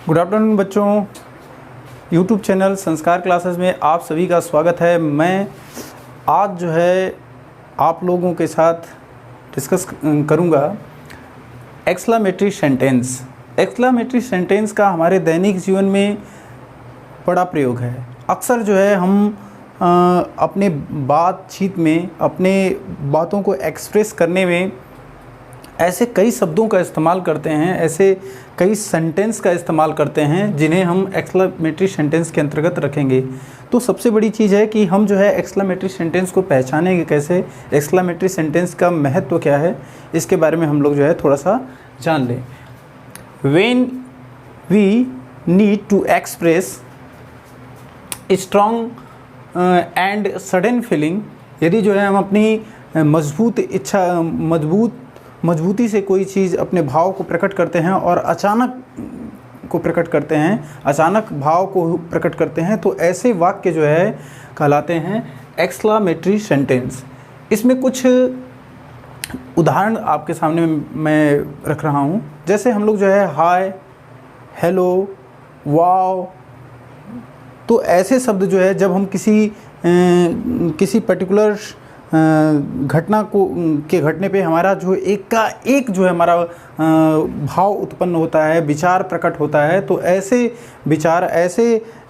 Good afternoon बच्चों। YouTube channel संस्कार classes में आप सभी का स्वागत है। मैं आज जो है आप लोगों के साथ डिस्कस करूंगा एक्सक्लेमेटरी सेंटेंस। एक्सक्लेमेटरी सेंटेंस का हमारे दैनिक जीवन में बड़ा प्रयोग है। अक्सर जो है हम अपने बातचीत में अपने बातों को एक्सप्रेस करने में ऐसे कई शब्दों का इस्तेमाल करते हैं, ऐसे कई सेंटेंस का इस्तेमाल करते हैं जिन्हें हम एक्सक्लेमेटरी सेंटेंस के अंतर्गत रखेंगे। तो सबसे बड़ी चीज़ है कि हम जो है एक्सक्लेमेटरी सेंटेंस को पहचानेंगे कैसे, एक्सक्लेमेटरी सेंटेंस का महत्व क्या है, इसके बारे में हम लोग जो है थोड़ा सा जान लें। When we need to express strong and sudden feeling, यदि जो है हम अपनी मजबूती से कोई चीज़ अपने भाव को प्रकट करते हैं और अचानक भाव को प्रकट करते हैं, तो ऐसे वाक्य जो है कहलाते हैं एक्सक्लेमेटरी सेंटेंस। इसमें कुछ उदाहरण आपके सामने मैं रख रहा हूँ। जैसे हम लोग जो है हाय, हेलो, वाव, तो ऐसे शब्द जो है जब हम किसी पर्टिकुलर घटना के घटने पे हमारा जो एक का एक जो है हमारा भाव उत्पन्न होता है, विचार प्रकट होता है, तो ऐसे विचार, ऐसे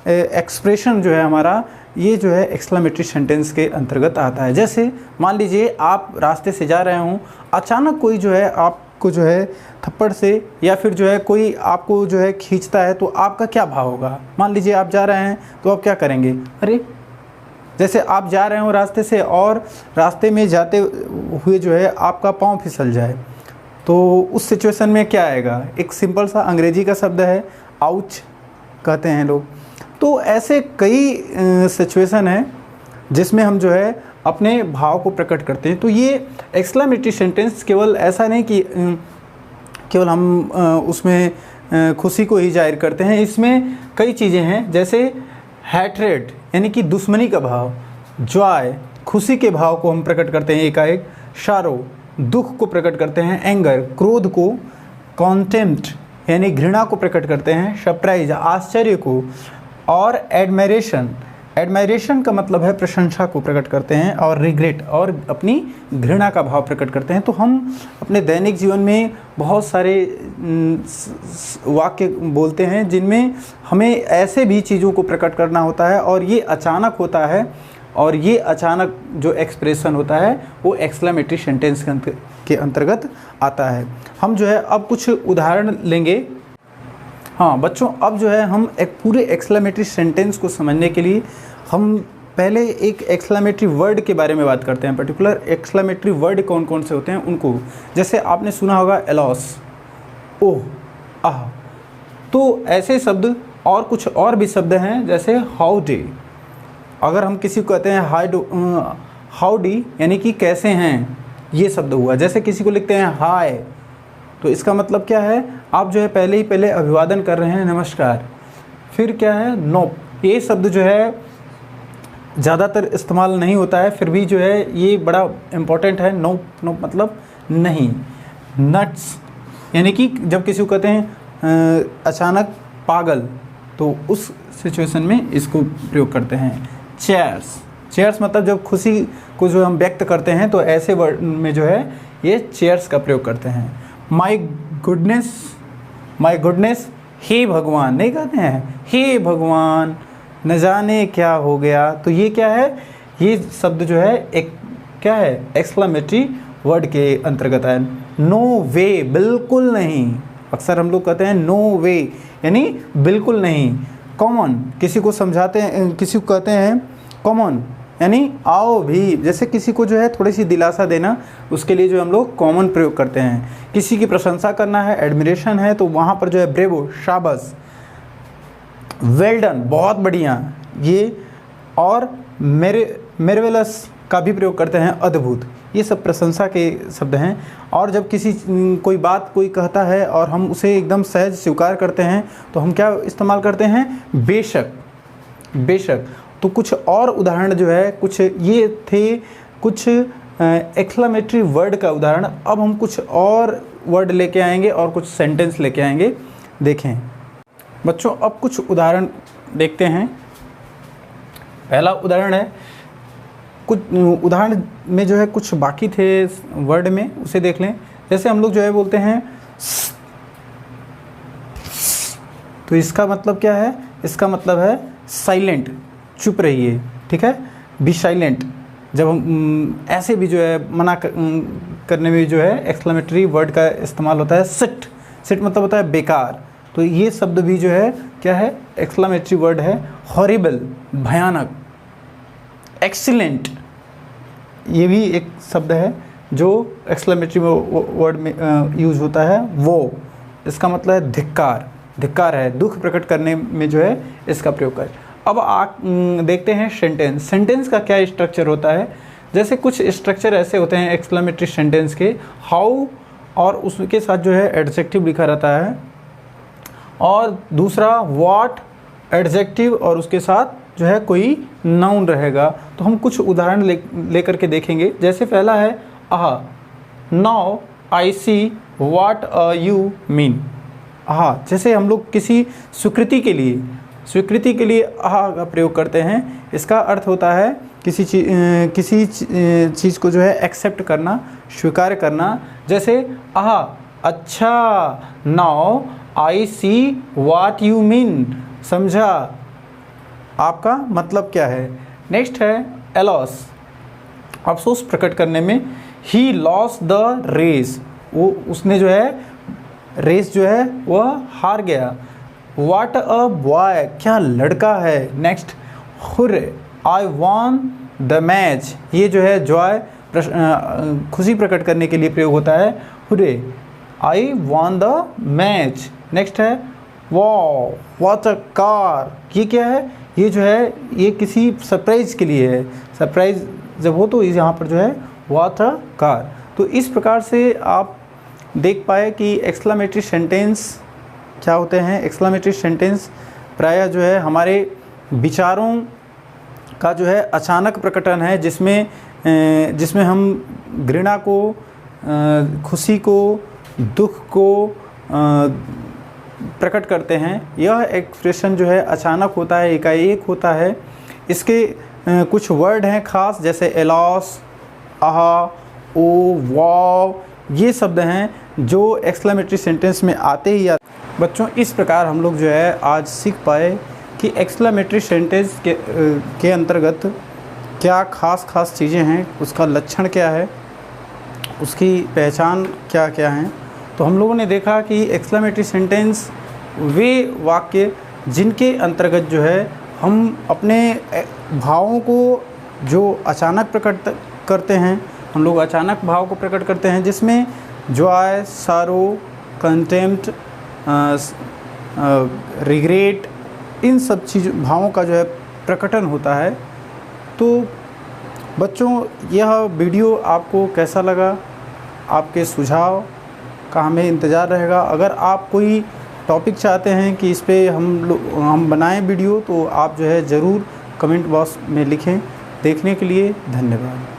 एक्सप्रेशन जो है हमारा, ये जो है एक्सक्लेमेटरी सेंटेंस के अंतर्गत आता है। जैसे मान लीजिए आप रास्ते से जा रहे हों, अचानक कोई जो है आपको जो है थप्पड़ से या फिर जो है कोई आपको जो है खींचता है, तो आपका क्या भाव होगा? मान लीजिए आप जा रहे हैं तो आप क्या करेंगे? अरे, जैसे आप जा रहे हो रास्ते से और रास्ते में जाते हुए जो है आपका पाँव फिसल जाए, तो उस सिचुएशन में क्या आएगा? एक सिंपल सा अंग्रेजी का शब्द है आउच कहते हैं लोग। तो ऐसे कई सिचुएशन है जिसमें हम जो है अपने भाव को प्रकट करते हैं। तो ये एक्सक्लेमेटरी सेंटेंस केवल ऐसा नहीं कि केवल हम उसमें खुशी को ही जाहिर करते हैं, इसमें कई चीज़ें हैं। जैसे हैट्रेड यानी कि दुश्मनी का भाव, जॉय खुशी के भाव को हम प्रकट करते हैं एकाएक, शारो दुख को प्रकट करते हैं, एंगर क्रोध को, कॉन्टेम्प्ट यानी घृणा को प्रकट करते हैं, सरप्राइज आश्चर्य को, और एडमायरेशन का मतलब है प्रशंसा को प्रकट करते हैं, और रिग्रेट और अपनी घृणा का भाव प्रकट करते हैं। तो हम अपने दैनिक जीवन में बहुत सारे वाक्य बोलते हैं जिनमें हमें ऐसे भी चीज़ों को प्रकट करना होता है, और ये अचानक होता है, और ये अचानक जो एक्सप्रेशन होता है वो एक्सक्लेमेटरी सेंटेंस के अंतर्गत आता है। हम जो है अब कुछ उदाहरण लेंगे। हाँ बच्चों, अब जो है हम एक पूरे एक्सक्लेमेटरी सेंटेंस को समझने के लिए हम पहले एक एक्सक्लेमेटरी वर्ड के बारे में बात करते हैं। पर्टिकुलर एक्सक्लेमेटरी वर्ड कौन कौन से होते हैं उनको, जैसे आपने सुना होगा एलॉस, ओह, आह। तो ऐसे शब्द और कुछ और भी शब्द हैं, जैसे हाउडी। अगर हम किसी को कहते हैं हाउडी यानी कि कैसे हैं, ये शब्द हुआ। जैसे किसी को लिखते हैं हाय, तो इसका मतलब क्या है? आप जो है पहले अभिवादन कर रहे हैं, नमस्कार। फिर क्या है? नोप, ये शब्द जो है ज़्यादातर इस्तेमाल नहीं होता है, फिर भी जो है ये बड़ा इम्पोर्टेंट है। नोप मतलब नहीं। नट्स यानी कि जब किसी को कहते हैं अचानक पागल, तो उस सिचुएशन में इसको प्रयोग करते हैं। चेयर्स मतलब जब खुशी को जो हम व्यक्त करते हैं, तो ऐसे वर्ड में जो है ये चेयर्स का प्रयोग करते हैं। माई गुडनेस, हे भगवान नहीं कहते हैं, हे भगवान न जाने क्या हो गया। तो ये क्या है? ये शब्द जो है एक क्या है? एक्सक्लेमेटरी वर्ड के अंतर्गत है। नो वे, बिल्कुल नहीं। अक्सर हम लोग कहते हैं नो वे यानी बिल्कुल नहीं। कॉमन, किसी को समझाते हैं, किसी को कहते हैं कॉमन यानी आओ भी। जैसे किसी को जो है थोड़ी सी दिलासा देना, उसके लिए जो हम लोग कॉमन प्रयोग करते हैं। किसी की प्रशंसा करना है, एडमिरेशन है, तो वहाँ पर जो है ब्रेवो, शाबाश, वेल डन, बहुत बढ़िया, ये। और मेरेवेलस का भी प्रयोग करते हैं, अद्भुत। ये सब प्रशंसा के शब्द हैं। और जब कोई बात कोई कहता है और हम उसे एकदम सहज स्वीकार करते हैं, तो हम क्या इस्तेमाल करते हैं? बेशक। तो कुछ और उदाहरण जो है, कुछ ये थे कुछ एक्सक्लेमेटरी वर्ड का उदाहरण। अब हम कुछ और वर्ड लेके आएंगे और कुछ सेंटेंस लेके आएंगे। देखें, बच्चों अब कुछ उदाहरण देखते हैं। पहला उदाहरण है, कुछ उदाहरण में जो है कुछ बाकी थे वर्ड में, उसे देख लें। जैसे हम लोग जो है बोलते हैं तो इसका मतलब क्या है? इसका मतलब है साइलेंट, चुप रहिए, ठीक है, बी साइलेंट। जब हम ऐसे भी जो है मना करने में जो है एक्सक्लेमेटरी वर्ड का इस्तेमाल होता है। सिट, सिट मतलब होता है बेकार, तो ये शब्द भी जो है क्या है? एक्सक्लेमेटरी वर्ड है। हॉरिबल, भयानक। एक्सीलेंट, ये भी एक शब्द है जो एक्सक्लेमेटरी वर्ड में यूज होता है। वो, इसका मतलब है धिक्कार, धिक्कार है, दुख प्रकट करने में जो है इसका प्रयोग कर। अब देखते हैं सेंटेंस। सेंटेंस का क्या स्ट्रक्चर होता है? जैसे कुछ स्ट्रक्चर ऐसे होते हैं एक्सक्लेमेटरी सेंटेंस के, हाउ और उसके साथ जो है एडजेक्टिव लिखा रहता है, और दूसरा व्हाट एडजेक्टिव और उसके साथ जो है कोई नाउन रहेगा। तो हम कुछ उदाहरण लेकर के देखेंगे। जैसे पहला है आहा, now I see what you mean. आहा, जैसे हम लोग किसी स्वीकृति के लिए आहा का प्रयोग करते हैं। इसका अर्थ होता है किसी चीज़ को जो है एक्सेप्ट करना, स्वीकार करना। जैसे आहा, अच्छा, now I see what you mean, समझा आपका मतलब क्या है। नेक्स्ट है एलॉस, अफसोस प्रकट करने में। ही लॉस द रेस, वो उसने जो है रेस जो है वह हार गया। व्हाट अ बॉय, क्या लड़का है। Next hurray, I won the match, ये जो है जॉय खुशी प्रकट करने के लिए प्रयोग होता है। Hurray, I won the match. Next है वाओ, व्हाट अ कार, ये क्या है? ये जो है ये किसी सरप्राइज़ के लिए है। सरप्राइज़ जब हो तो यहाँ पर जो है व्हाट अ कार। तो इस प्रकार से आप देख पाए कि एक्सक्लेमेटरी सेंटेंस क्या होते हैं। एक्सक्लेमेटरी सेंटेंस प्रायः जो है हमारे विचारों का जो है अचानक प्रकटन है, जिसमें हम घृणा को, खुशी को, दुख को प्रकट करते हैं। यह एक्सप्रेशन जो है अचानक होता है, एकाएक होता है। इसके कुछ वर्ड हैं खास, जैसे एलॉस, आहा, ओ, वाव, ये शब्द हैं जो एक्सक्लेमेटरी सेंटेंस में आते ही आते। बच्चों इस प्रकार हम लोग जो है आज सीख पाए कि एक्सक्लेमेटरी सेंटेंस के अंतर्गत क्या खास चीज़ें हैं, उसका लक्षण क्या है, उसकी पहचान क्या क्या हैं। तो हम लोगों ने देखा कि एक्सक्लेमेटरी सेंटेंस वे वाक्य जिनके अंतर्गत जो है हम अपने भावों को जो अचानक प्रकट करते हैं, हम लोग अचानक भाव को प्रकट करते हैं, जिसमें जॉय, सारो, कंटेम्प्ट, रिग्रेट, इन सब भावों का जो है प्रकटन होता है। तो बच्चों यह वीडियो आपको कैसा लगा? आपके सुझाव का हमें इंतज़ार रहेगा। अगर आप कोई टॉपिक चाहते हैं कि इस पे हम बनाएं वीडियो, तो आप जो है ज़रूर कमेंट बॉक्स में लिखें। देखने के लिए धन्यवाद।